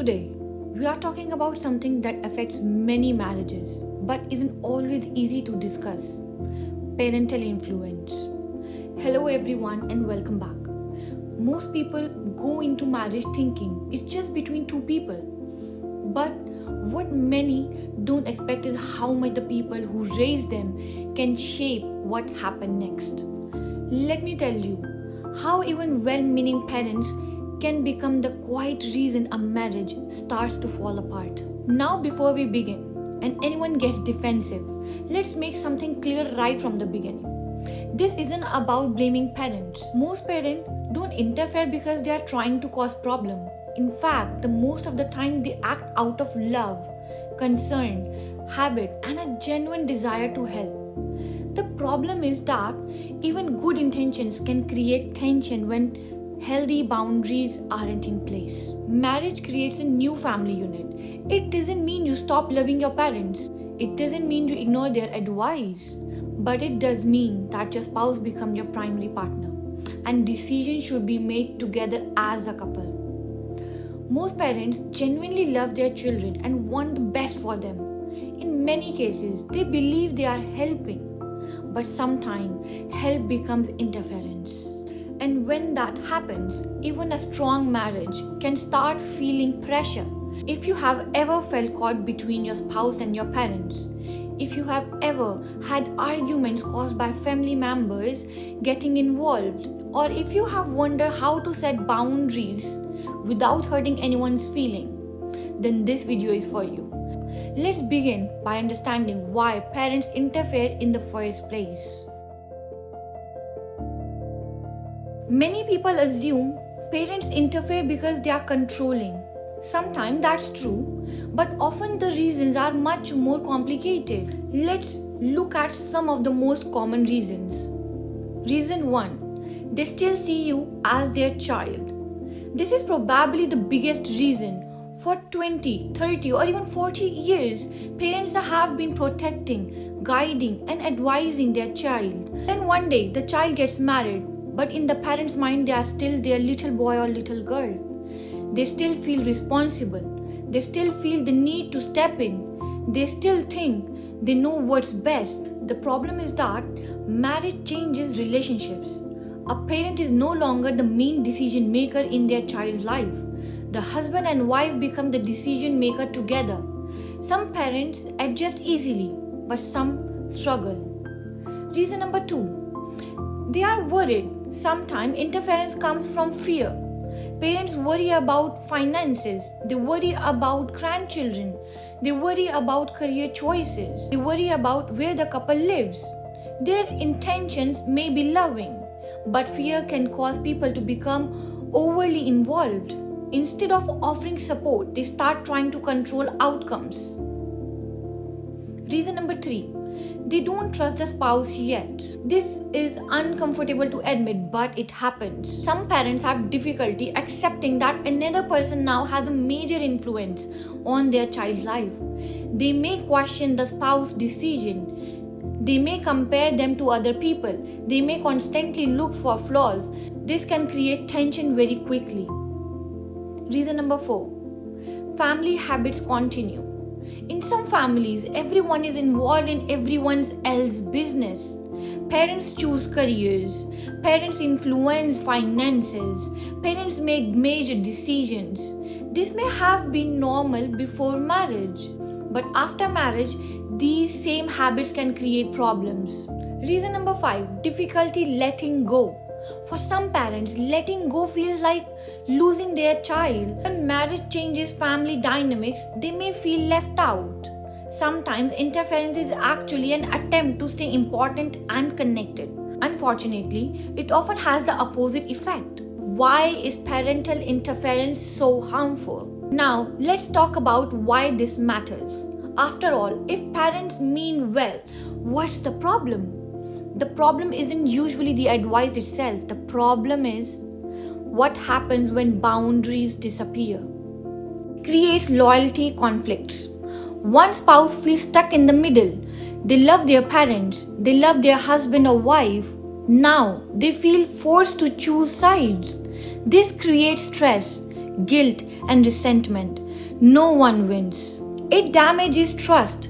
Today, we are talking about something that affects many marriages but isn't always easy to discuss: parental influence. Hello, everyone, and welcome back. Most people go into marriage thinking it's just between two people, but what many don't expect is how much the people who raise them can shape what happens next. Let me tell you how even well-meaning parents can become the quiet reason a marriage starts to fall apart. Now, before we begin and anyone gets defensive, let's make something clear right from the beginning. This isn't about blaming parents. Most parents don't interfere because they are trying to cause problem. In fact, the most of the time they act out of love, concern, habit, and a genuine desire to help. The problem is that even good intentions can create tension when healthy boundaries aren't in place. Marriage creates a new family unit. It doesn't mean you stop loving your parents. It doesn't mean you ignore their advice. But it does mean that your spouse becomes your primary partner, and decisions should be made together as a couple. Most parents genuinely love their children and want the best for them. In many cases, they believe they are helping, but sometimes help becomes interference. And when that happens, even a strong marriage can start feeling pressure. If you have ever felt caught between your spouse and your parents, if you have ever had arguments caused by family members getting involved, or if you have wondered how to set boundaries without hurting anyone's feeling, then this video is for you. Let's begin by understanding why parents interfere in the first place. Many people assume parents interfere because they are controlling. Sometimes that's true, but often the reasons are much more complicated. Let's look at some of the most common reasons. Reason 1. They still see you as their child. This is probably the biggest reason. For 20, 30 or even 40 years, parents have been protecting, guiding and advising their child. Then one day the child gets married, but in the parents' mind they are still their little boy or little girl. They still feel responsible. They still feel the need to step in. They still think they know what's best. The problem is that marriage changes relationships. A parent is no longer the main decision maker in their child's life. The husband and wife become the decision maker together. Some parents adjust easily, but some struggle. Reason number 2. They are worried. Sometimes interference comes from fear. Parents worry about finances. They worry about grandchildren. They worry about career choices. They worry about where the couple lives. Their intentions may be loving, but fear can cause people to become overly involved. Instead of offering support, they start trying to control outcomes. Reason number 3. They don't trust the spouse yet. This is uncomfortable to admit, but it happens. Some parents have difficulty accepting that another person now has a major influence on their child's life. They may question the spouse's decision. They may compare them to other people. They may constantly look for flaws. This can create tension very quickly. Reason number 4. Family habits continue. In some families, everyone is involved in everyone else's business. Parents choose careers. Parents influence finances. Parents make major decisions. This may have been normal before marriage, but after marriage, these same habits can create problems. Reason number 5. Difficulty letting go. For some parents, letting go feels like losing their child. When marriage changes family dynamics, they may feel left out. Sometimes interference is actually an attempt to stay important and connected. Unfortunately, it often has the opposite effect. Why is parental interference so harmful? Now, let's talk about why this matters. After all, if parents mean well, what's the problem? The problem isn't usually the advice itself. The problem is what happens when boundaries disappear. It creates loyalty conflicts. One spouse feels stuck in the middle. They love their parents. They love their husband or wife. Now they feel forced to choose sides. This creates stress, guilt, and resentment. no one wins. It damages trust.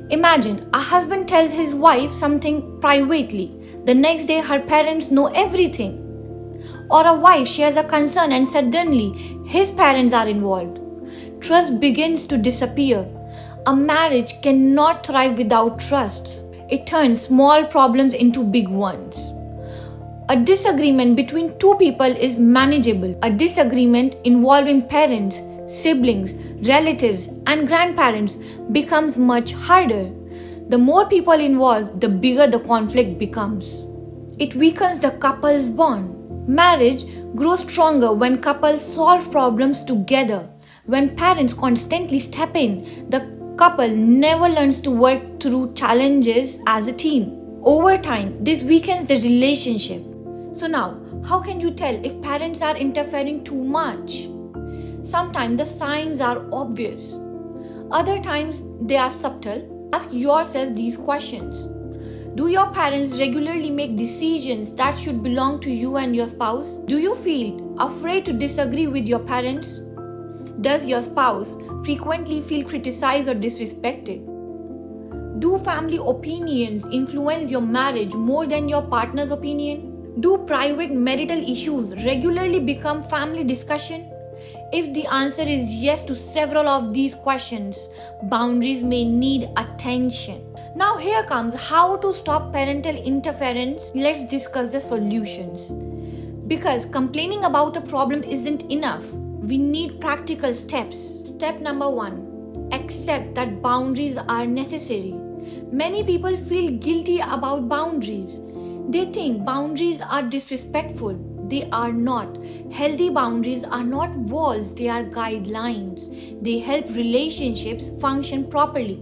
Imagine a husband tells his wife something privately. The next day, her parents know everything. Or a wife shares a concern and suddenly his parents are involved. Trust begins to disappear. A marriage cannot thrive without trust. It turns small problems into big ones. A disagreement between two people is manageable. A disagreement involving parents, siblings, relatives, and grandparents becomes much harder. The more people involved, the bigger the conflict becomes. It weakens the couple's bond. Marriage grows stronger when couples solve problems together. When parents constantly step in, the couple never learns to work through challenges as a team. Over time, this weakens the relationship. So now, how can you tell if parents are interfering too much? Sometimes the signs are obvious. Other times they are subtle. Ask yourself these questions. Do your parents regularly make decisions that should belong to you and your spouse? Do you feel afraid to disagree with your parents? Does your spouse frequently feel criticized or disrespected? Do family opinions influence your marriage more than your partner's opinion? Do private marital issues regularly become family discussion? If the answer is yes to several of these questions, boundaries may need attention. Now here comes how to stop parental interference. Let's discuss the solutions. Because complaining about a problem isn't enough. We need practical steps. Step number 1. Accept that boundaries are necessary. Many people feel guilty about boundaries. They think boundaries are disrespectful. They are not. Healthy boundaries are not walls, they are guidelines. They help relationships function properly.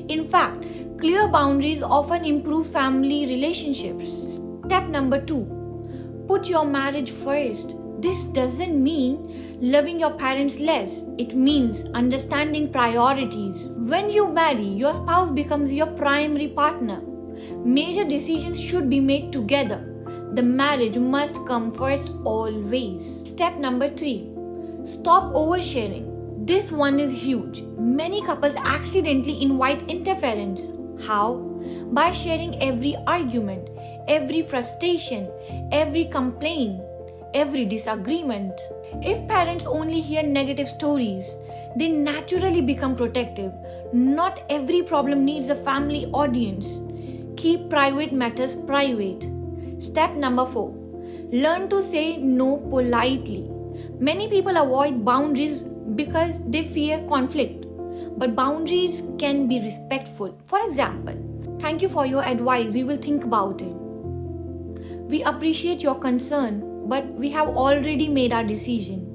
In fact, clear boundaries often improve family relationships. Step number 2. Put your marriage first. This doesn't mean loving your parents less. It means understanding priorities. When you marry, your spouse becomes your primary partner. Major decisions should be made together. The marriage must come first always. Step number 3. Stop oversharing. This one is huge. Many couples accidentally invite interference. How? By sharing every argument, every frustration, every complaint, every disagreement. If parents only hear negative stories, they naturally become protective. Not every problem needs a family audience. Keep private matters private. Step number 4. Learn to say no politely. Many people avoid boundaries because they fear conflict. But boundaries can be respectful. For example, thank you for your advice. We will think about it. We appreciate your concern, but we have already made our decision.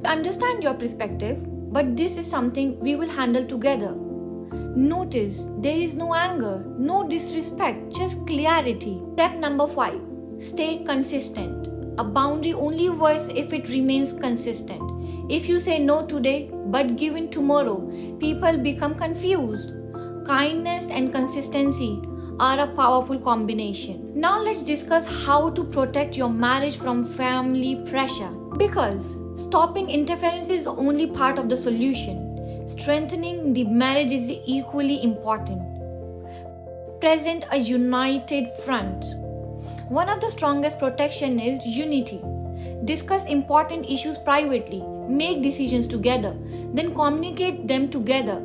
We understand your perspective, but this is something we will handle together. Notice there is no anger, no disrespect, just clarity. Step number 5. Stay consistent. A boundary only works if it remains consistent. If you say no today but give in tomorrow, people become confused. Kindness and consistency are a powerful combination. Now let's discuss how to protect your marriage from family pressure. Because stopping interference is only part of the solution. Strengthening the marriage is equally important. Present a united front. One of the strongest protection is unity. Discuss important issues privately. Make decisions together. Then communicate them together.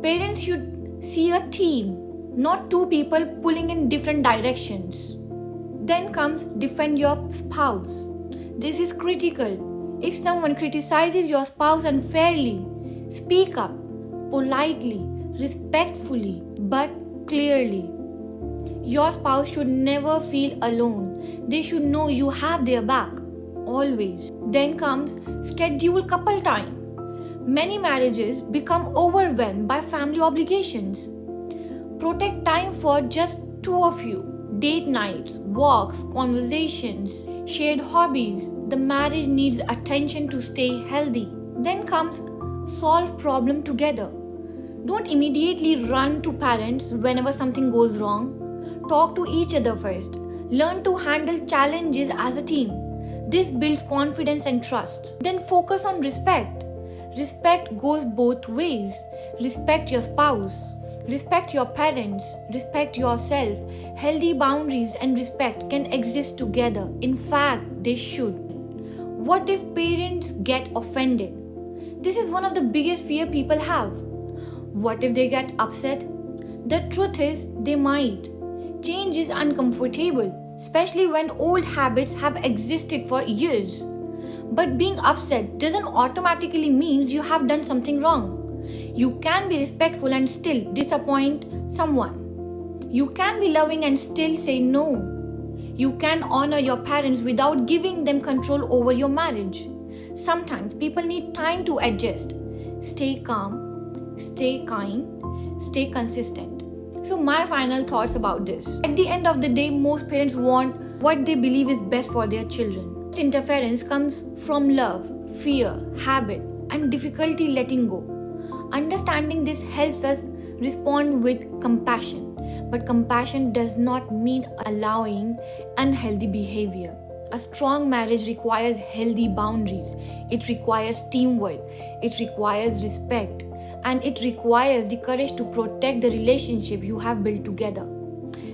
Parents should see a team, not two people pulling in different directions. Then comes defend your spouse. This is critical. If someone criticizes your spouse unfairly, speak up politely, respectfully, but clearly. Your spouse should never feel alone. They should know you have their back, always. Then comes schedule couple time. Many marriages become overwhelmed by family obligations. Protect time for just two of you. Date nights, walks, conversations, shared hobbies. The marriage needs attention to stay healthy. Then comes solve problem together. Don't immediately run to parents whenever something goes wrong. Talk to each other first. Learn to handle challenges as a team. This builds confidence and trust. Then focus on respect. Respect goes both ways. Respect your spouse, respect your parents, respect yourself. Healthy boundaries and respect can exist together. In fact, they should. What if parents get offended? This is one of the biggest fear people have. What if they get upset? The truth is, they might. Change is uncomfortable, especially when old habits have existed for years. But being upset doesn't automatically mean you have done something wrong. You can be respectful and still disappoint someone. You can be loving and still say no. You can honor your parents without giving them control over your marriage. Sometimes people need time to adjust. Stay calm, stay kind, stay consistent. So my final thoughts about this. At the end of the day, most parents want what they believe is best for their children. Interference comes from love, fear, habit, and difficulty letting go. Understanding this helps us respond with compassion. But compassion does not mean allowing unhealthy behavior. A strong marriage requires healthy boundaries. It requires teamwork. It requires respect. And it requires the courage to protect the relationship you have built together.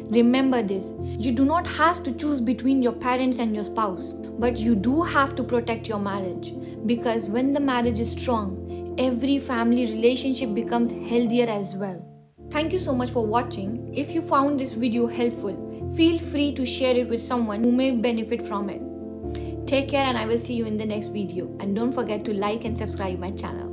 Remember this, you do not have to choose between your parents and your spouse, but you do have to protect your marriage. Because when the marriage is strong, every family relationship becomes healthier as well. Thank you so much for watching. If you found this video helpful, feel free to share it with someone who may benefit from it. Take care and I will see you in the next video. And don't forget to like and subscribe my channel.